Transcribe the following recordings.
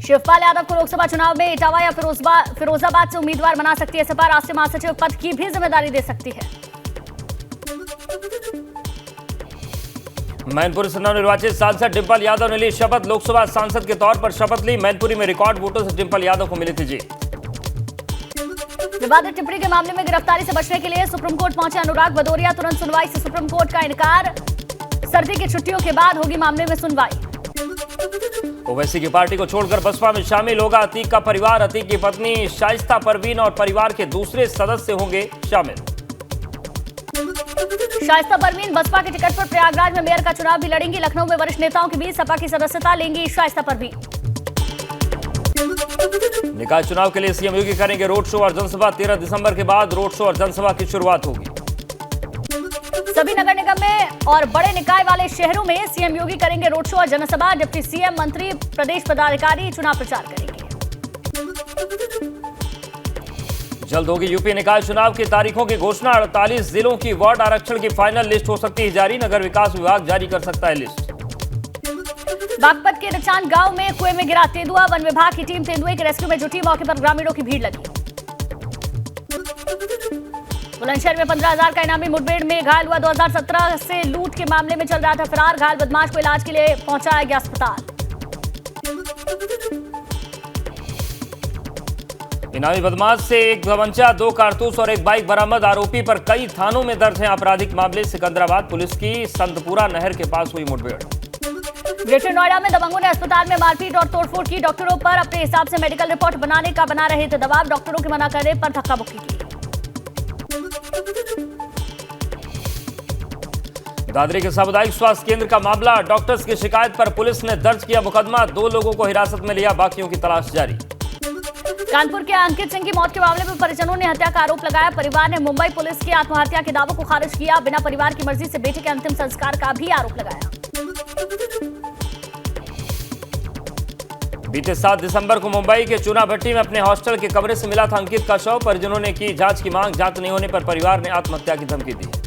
शिवपाल यादव को लोकसभा चुनाव में इटावा या फिरोजाबाद से उम्मीदवार बना सकती है सपा। राष्ट्रीय महासचिव पद की भी जिम्मेदारी दे सकती है। मैनपुरी से नवनिर्वाचित सांसद डिंपल यादव ने ली शपथ। लोकसभा सांसद के तौर पर शपथ ली। मैनपुरी में रिकॉर्ड वोटों से डिंपल यादव को मिली थी जीत। विवादित टिप्पणी के मामले में गिरफ्तारी से बचने के लिए सुप्रीम कोर्ट पहुंचे अनुराग भदौरिया। तुरंत सुनवाई से सुप्रीम कोर्ट का इनकार। सर्दी की छुट्टियों के बाद होगी मामले में सुनवाई। ओवैसी की पार्टी को छोड़कर बसपा में शामिल होगा अतीक का परिवार। अतीक की पत्नी शाइस्ता परवीन और परिवार के दूसरे सदस्य होंगे शामिल। शाइस्ता परवीन बसपा के टिकट पर प्रयागराज में मेयर का चुनाव भी लड़ेंगी। लखनऊ में वरिष्ठ नेताओं के बीच सपा की सदस्यता लेंगी शाइस्ता परवीन। निकाय चुनाव के लिए सीएम योगी करेंगे रोड शो और जनसभा। 13 दिसंबर के बाद रोड शो और जनसभा की शुरुआत होगी। सभी नगर निगम में और बड़े निकाय वाले शहरों में सीएम योगी करेंगे रोड शो और जनसभा। डिप्टी सीएम, मंत्री, प्रदेश पदाधिकारी चुनाव प्रचार करेंगे। जल्द होगी यूपी निकाय चुनाव की तारीखों की घोषणा। 48 जिलों की वार्ड आरक्षण की फाइनल लिस्ट हो सकती है जारी। नगर विकास विभाग जारी कर सकता है लिस्ट। बागपत के रचान गांव में कुएं में गिरा तेंदुआ। वन विभाग की टीम तेंदुए के रेस्क्यू में जुटी। मौके पर ग्रामीणों की भीड़ लगी। बुलंदशहर में 15,000 का इनामी मुठभेड़ में घायल हुआ। 2017 से लूट के मामले में चल रहा था फरार। घायल बदमाश को इलाज के लिए पहुंचाया गया अस्पताल। इनामी बदमाश से एक तमंचा, 2 कारतूस और एक बाइक बरामद। आरोपी पर कई थानों में दर्ज हैं आपराधिक मामले। सिकंदराबाद पुलिस की संतपुरा नहर के पास हुई मुठभेड़। ग्रेटर नोएडा में दबंगों ने अस्पताल में मारपीट और तोड़फोड़ की। डॉक्टरों पर अपने हिसाब से मेडिकल रिपोर्ट बनाने का बना रहे थे दबाव। डॉक्टरों के मना करने पर धक्का-मुक्की की। दादरी के सामुदायिक स्वास्थ्य केंद्र का मामला। डॉक्टर्स की शिकायत पर पुलिस ने दर्ज किया मुकदमा। 2 लोगों को हिरासत में लिया। बाकियों की तलाश जारी। कानपुर के अंकित सिंह की मौत के मामले में परिजनों ने हत्या का आरोप लगाया। परिवार ने मुंबई पुलिस की आत्महत्या के दावों को खारिज किया। बिना परिवार की मर्जी से बेटे के अंतिम संस्कार का भी आरोप लगाया। बीते 7 दिसंबर को मुंबई के चूना भट्टी में अपने हॉस्टल के कमरे से मिला था अंकित का शव। परिजनों ने की जांच की मांग। जांच नहीं होने पर परिवार ने आत्महत्या की धमकी दी।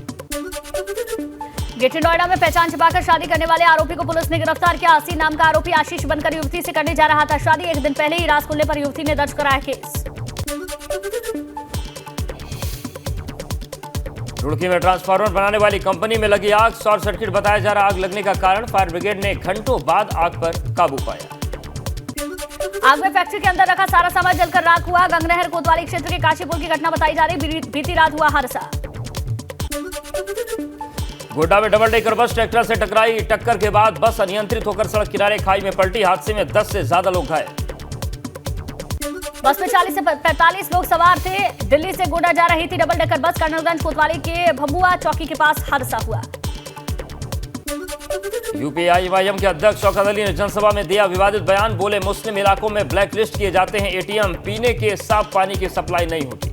ग्रेटर नोएडा में पहचान छिपाकर शादी करने वाले आरोपी को पुलिस ने गिरफ्तार किया। आसीन नाम का आरोपी आशीष बनकर युवती से करने जा रहा था शादी। एक दिन पहले ही राज खुलने पर युवती ने दर्ज कराया केस। रुड़की में ट्रांसफार्मर बनाने वाली कंपनी में लगी आग। शॉर्ट सर्किट बताया जा रहा आग लगने का कारण। फायर ब्रिगेड ने घंटों बाद आग पर काबू पाया। आग में फैक्ट्री के अंदर रखा सारा सामान जलकर राख हुआ। गंगनहर कोतवाली क्षेत्र के काशीपुर की घटना बताई जा रही। बीती रात हुआ हादसा। गोड्डा में डबल डेकर बस ट्रैक्टर से टकराई। टक्कर के बाद बस अनियंत्रित होकर सड़क किनारे खाई में पलटी। हादसे में 10 से ज्यादा लोग घायल। बस में 40 से 45 लोग सवार थे। दिल्ली से गोड्डा जा रही थी डबल डेकर बस। कर्नलगंज कोतवाली के भंबुआ चौकी के पास हादसा हुआ। यूपीआईएमआईएम के अध्यक्ष शौकत अली ने जनसभा में दिया विवादित बयान। बोले मुस्लिम इलाकों में ब्लैकलिस्ट किए जाते हैं एटीएम। पीने के साफ पानी की सप्लाई नहीं होती।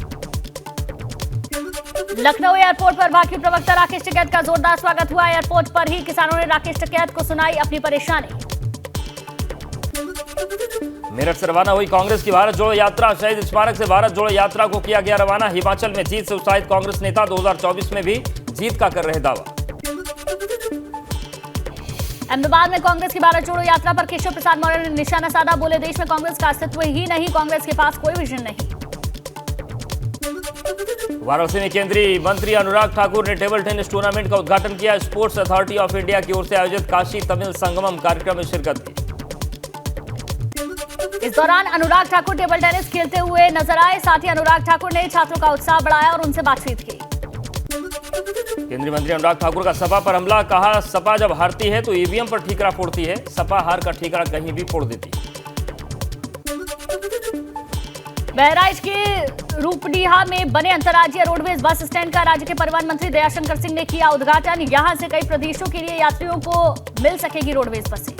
लखनऊ एयरपोर्ट पर भाजपा प्रवक्ता राकेश टिकैत का जोरदार स्वागत हुआ। एयरपोर्ट पर ही किसानों ने राकेश टिकैत को सुनाई अपनी परेशानी। मेरठ से रवाना हुई कांग्रेस की भारत जोड़ो यात्रा। शहीद स्मारक से भारत जोड़ो यात्रा को किया गया रवाना। हिमाचल में जीत से उत्साहित कांग्रेस नेता 2024 में भी जीत का कर रहे दावा। अहमदाबाद में कांग्रेस की भारत जोड़ो यात्रा पर केशव प्रसाद मौर्य ने निशाना साधा। बोले देश में कांग्रेस का अस्तित्व ही नहीं। कांग्रेस के पास कोई विजन नहीं। वाराणसी में केंद्रीय मंत्री अनुराग ठाकुर ने टेबल टेनिस टूर्नामेंट का उद्घाटन किया। स्पोर्ट्स अथॉरिटी ऑफ इंडिया की ओर से आयोजित काशी तमिल संगमम कार्यक्रम में शिरकत की। इस दौरान अनुराग ठाकुर टेबल टेनिस खेलते हुए नजर आए। साथ ही अनुराग ठाकुर ने छात्रों का उत्साह बढ़ाया और उनसे बातचीत की। केंद्रीय मंत्री अनुराग ठाकुर का सपा पर हमला। कहा सपा जब हारती है तो ईवीएम पर ठीकरा फोड़ती है। सपा हार का ठीकरा कहीं भी फोड़ देती है। बहराइच के रूपडीहा में बने अंतर्राज्यीय रोडवेज बस स्टैंड का राज्य के परिवहन मंत्री दयाशंकर सिंह ने किया उद्घाटन। यहां से कई प्रदेशों के लिए यात्रियों को मिल सकेगी रोडवेज बसें।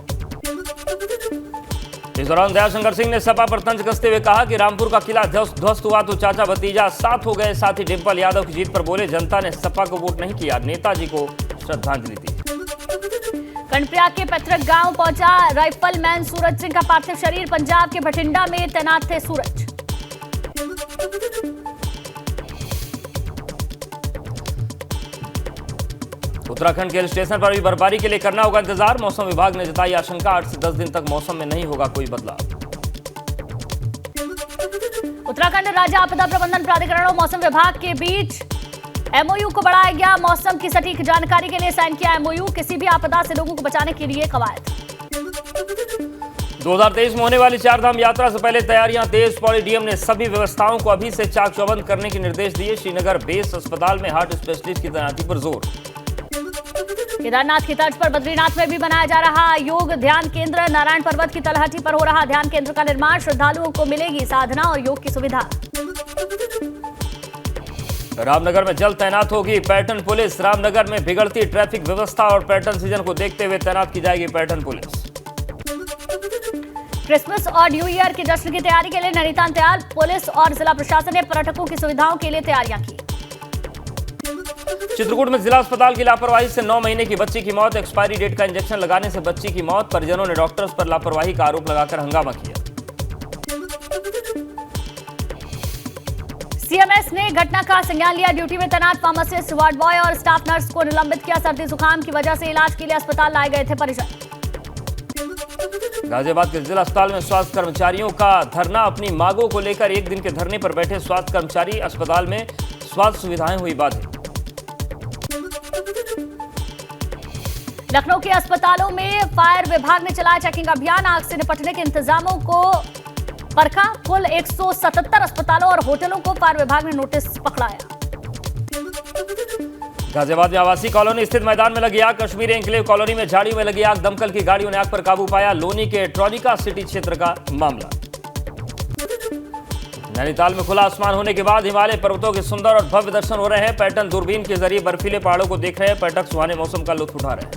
इस दौरान दयाशंकर सिंह ने सपा पर तंज कसते हुए कहा कि रामपुर का किला ध्वस्त हुआ तो चाचा भतीजा साथ हो गए। साथ ही डिंपल यादव की जीत पर बोले जनता ने सपा को वोट नहीं किया, नेताजी को श्रद्धांजलि दी। कर्णप्रयाग के पैतृक गांव पहुंचा राइफलमैन सूरज सिंह का पार्थिव शरीर। पंजाब के बठिंडा में तैनात थे सूरज। उत्तराखंड के हिल स्टेशन पर भी बर्फबारी के लिए करना होगा इंतजार। मौसम विभाग ने जताई आशंका। 8 से 10 दिन तक मौसम में नहीं होगा कोई बदलाव। उत्तराखंड राज्य आपदा प्रबंधन प्राधिकरण और मौसम विभाग के बीच एमओयू को बढ़ाया गया। मौसम की सटीक जानकारी के लिए साइन किया एमओयू। किसी भी आपदा से लोगों को बचाने के लिए कवायद। 2023 में होने वाली चारधाम यात्रा से पहले तैयारियां तेज। पौड़ी डीएम ने सभी व्यवस्थाओं को अभी से चाक चौबंद करने के निर्देश दिए। श्रीनगर बेस अस्पताल में हार्ट स्पेशलिस्ट की तैनाती पर जोर। केदारनाथ की तर्ज पर बद्रीनाथ में भी बनाया जा रहा योग ध्यान केंद्र। नारायण पर्वत की तलहटी पर हो रहा ध्यान केंद्र का निर्माण। श्रद्धालुओं को मिलेगी साधना और योग की सुविधा। रामनगर में जल्द तैनात होगी पैटर्न पुलिस। रामनगर में बिगड़ती ट्रैफिक व्यवस्था और पैटर्न सीजन को देखते हुए तैनात की जाएगी पैटर्न पुलिस। क्रिसमस और न्यू ईयर के जश्न की तैयारी के लिए नैनीताल तैयार। पुलिस और जिला प्रशासन ने पर्यटकों की सुविधाओं के लिए तैयारियां की। चित्रकूट में जिला अस्पताल की लापरवाही से 9 महीने की बच्ची की मौत। एक्सपायरी डेट का इंजेक्शन लगाने से बच्ची की मौत। परिजनों ने डॉक्टर्स पर लापरवाही का आरोप लगाकर हंगामा किया। सीएमएस ने घटना का संज्ञान लिया। ड्यूटी में तैनात फार्मासिस्ट, वार्ड बॉय और स्टाफ नर्स को निलंबित किया। सर्दी जुकाम की वजह से इलाज के लिए अस्पताल लाए गए थे परिजन। गाजियाबाद के जिला अस्पताल में स्वास्थ्य कर्मचारियों का धरना। अपनी मांगों को लेकर एक दिन के धरने पर बैठे स्वास्थ्य कर्मचारी। अस्पताल में स्वास्थ्य सुविधाएं हुई बाधित। लखनऊ के अस्पतालों में फायर विभाग ने चलाया चेकिंग अभियान। आग से निपटने के इंतजामों को परखा। कुल 177 अस्पतालों और होटलों को फायर विभाग ने नोटिस पकड़ाया। गाजियाबाद में आवासीय कॉलोनी स्थित मैदान में लगी आग। कश्मीरी एन्क्लेव कॉलोनी में झाड़ियों में लगी आग। दमकल की गाड़ियों ने आग पर काबू पाया। लोनी के ट्रॉनिका सिटी क्षेत्र का मामला। नैनीताल में खुला आसमान होने के बाद हिमालय पर्वतों के सुंदर और भव्य दर्शन हो रहे हैं। पर्यटन दूरबीन के जरिए बर्फीले पहाड़ों को देख रहे हैं। पर्यटक सुहाने मौसम का लुत्फ उठा रहे हैं।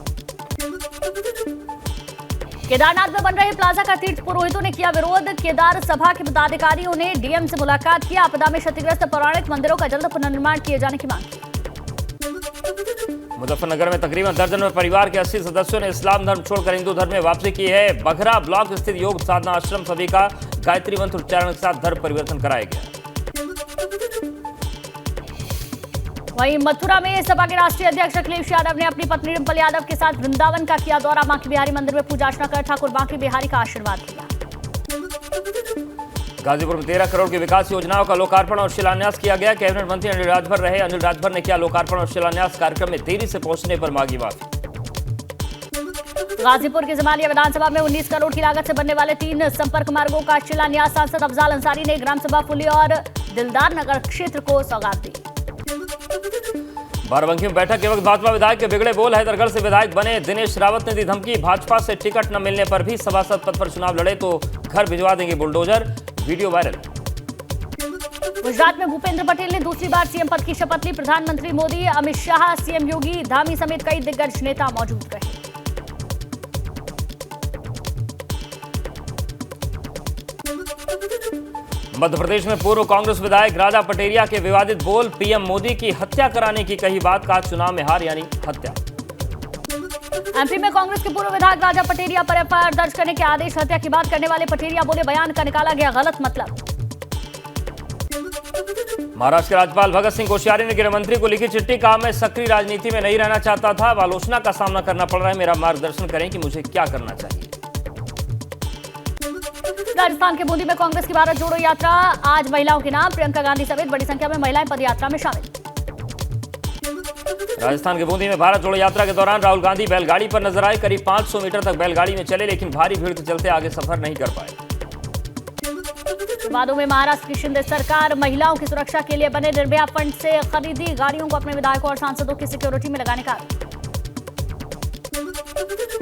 केदारनाथ में बन रहे प्लाजा का तीर्थ पुरोहितों ने किया विरोध। केदार सभा के पदाधिकारियों ने डीएम से मुलाकात की। आपदा में क्षतिग्रस्त पौराणिक मंदिरों का जल्द पुनर्निर्माण किए जाने की मांग की। मुजफ्फरनगर में तकरीबन दर्जनों परिवार के 80 सदस्यों ने इस्लाम धर्म छोड़कर हिंदू धर्म में वापसी की है। बघरा ब्लॉक स्थित योग साधना आश्रम सभी का गायत्री मंत्र उच्चारण के साथ धर्म परिवर्तन कराया गया। वहीं मथुरा में सपा के राष्ट्रीय अध्यक्ष अखिलेश यादव ने अपनी पत्नी डिंपल यादव के साथ वृंदावन का किया दौरा। बांके बिहारी मंदिर में पूजा अर्चना कर ठाकुर बांके बिहारी का आशीर्वाद लिया। गाजीपुर में 13 करोड़ की विकास योजनाओं का लोकार्पण और शिलान्यास किया गया। कैबिनेट मंत्री अनिल राजभर रहे। अनिल राजभर ने किया लोकार्पण और शिलान्यास। कार्यक्रम में देरी से पहुंचने पर मांगी माफी। गाजीपुर के जमालिया विधानसभा में 19 करोड़ की लागत से बनने वाले 3 संपर्क मार्गों का शिलान्यास। सांसद अफजाल अंसारी ने ग्राम सभा फुली और दिलदार नगर क्षेत्र को सौगात दी। बाराबंकी में बैठक के वक्त भाजपा विधायक के बिगड़े बोल। हैदरगढ़ से विधायक बने दिनेश रावत ने दी धमकी। भाजपा से टिकट न मिलने पर भी सभासद पद पर चुनाव लड़े तो घर भिजवा देंगे बुलडोजर। Video viral. गुजरात में भूपेंद्र पटेल ने दूसरी बार सीएम पद की शपथ ली। प्रधानमंत्री मोदी, अमित शाह, सीएम योगी, धामी समेत कई दिग्गज नेता मौजूद रहे। मध्य प्रदेश में पूर्व कांग्रेस विधायक राजा पटेरिया के विवादित बोल। पीएम मोदी की हत्या कराने की कही बात का चुनाव में हार यानी हत्या। एमपी में कांग्रेस के पूर्व विधायक राजा पटेरिया पर एफआईआर दर्ज करने के आदेश। हत्या की बात करने वाले पटेरिया बोले बयान का निकाला गया गलत मतलब। महाराष्ट्र के राज्यपाल भगत सिंह कोश्यारी ने गृह मंत्री को लिखी चिट्ठी। कहा मैं सक्रिय राजनीति में नहीं रहना चाहता था। अब आलोचना का सामना करना पड़ रहा है। मेरा मार्गदर्शन करें कि मुझे क्या करना चाहिए। राजस्थान के बूंदी में कांग्रेस की भारत जोड़ो यात्रा आज महिलाओं के नाम। प्रियंका गांधी समेत बड़ी संख्या में महिलाएं पदयात्रा में शामिल। राजस्थान के बूंदी में भारत जोड़ो यात्रा के दौरान राहुल गांधी बैलगाड़ी पर नजर आए। करीब 500 मीटर तक बैलगाड़ी में चले, लेकिन भारी भीड़ के चलते आगे सफर नहीं कर पाए। विवादों में महाराष्ट्र की शिंदे सरकार महिलाओं की सुरक्षा के लिए बने निर्भया फंड से खरीदी गाड़ियों को अपने विधायकों और सांसदों की सिक्योरिटी में लगाने का।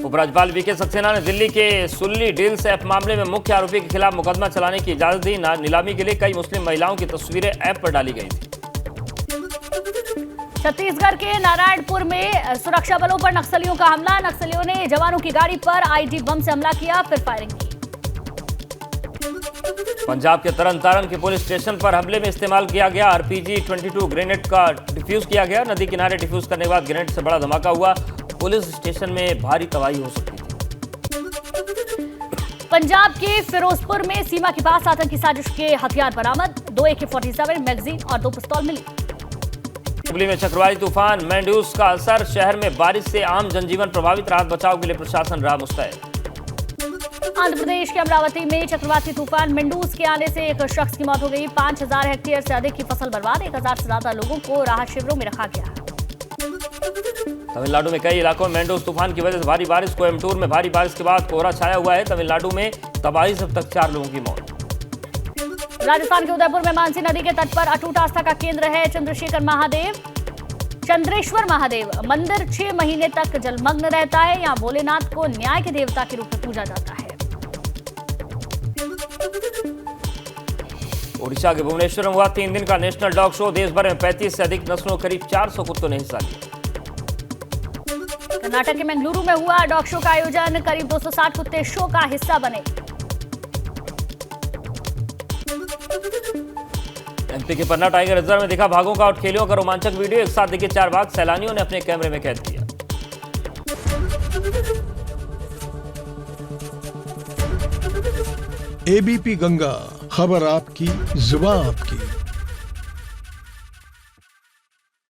उपराज्यपाल वीके सक्सेना ने दिल्ली के सुल्ली डील्स ऐप मामले में मुख्य आरोपी के खिलाफ मुकदमा चलाने की इजाजत दी। नीलामी के लिए कई मुस्लिम महिलाओं की तस्वीरें ऐप पर डाली गई थी। छत्तीसगढ़ के नारायणपुर में सुरक्षा बलों पर नक्सलियों का हमला। नक्सलियों ने जवानों की गाड़ी पर आईडी बम से हमला किया, फिर फायरिंग की। पंजाब के तरन तारण के पुलिस स्टेशन पर हमले में इस्तेमाल किया गया RPG-22 ग्रेनेड का डिफ्यूज किया गया। नदी किनारे डिफ्यूज करने के बाद ग्रेनेड से बड़ा धमाका हुआ। पुलिस स्टेशन में भारी तबाही हो सकती थी। पंजाब के फिरोजपुर में सीमा के पास आतंकी साजिश के हथियार बरामद। 2 AK-47 मैगजीन और 2 पिस्तौल मिली। हुगली में चक्रवाती तूफान मैंड्यूस का असर। शहर में बारिश से आम जनजीवन प्रभावित। राहत बचाव के लिए प्रशासन रहा मुस्तैद। आंध्र प्रदेश के अमरावती में चक्रवाती तूफान मिंडूस के आने से एक शख्स की मौत हो गई। 5000 हेक्टेयर से अधिक की फसल बर्बाद। 1000 से ज्यादा लोगों को राहत शिविरों में रखा गया। तमिलनाडु में कई इलाकों में मैंडोज तूफान की वजह से भारी बारिश। कोयम्बटूर में भारी बारिश के बाद कोहरा छाया हुआ है। तमिलनाडु में तबाही से अब तक 4 लोगों की मौत। राजस्थान के उदयपुर में मानसी नदी के तट पर अटूट आस्था का केंद्र है चंद्रेश्वर महादेव मंदिर 6 महीने तक जलमग्न रहता है। यहाँ भोलेनाथ को न्याय के देवता के रूप में पूजा जाता है। ओडिशा के भुवनेश्वर में हुआ 3 दिन का नेशनल डॉग शो। देश भर में 35 से अधिक नस्लों करीब 400 कुत्तों ने हिस्सा लिया। कर्नाटक के मंगलुरु में हुआ डॉग शो का आयोजन। करीब 260 कुत्ते शो का हिस्सा बने। एमपी के पन्ना टाइगर रिजर्व में दिखा भागों का आउटखेलियों का रोमांचक वीडियो। एक साथ दिखे 4 बाघ सैलानियों ने अपने कैमरे में कैद किया। एबीपी गंगा, खबर आपकी, जुबान आपकी।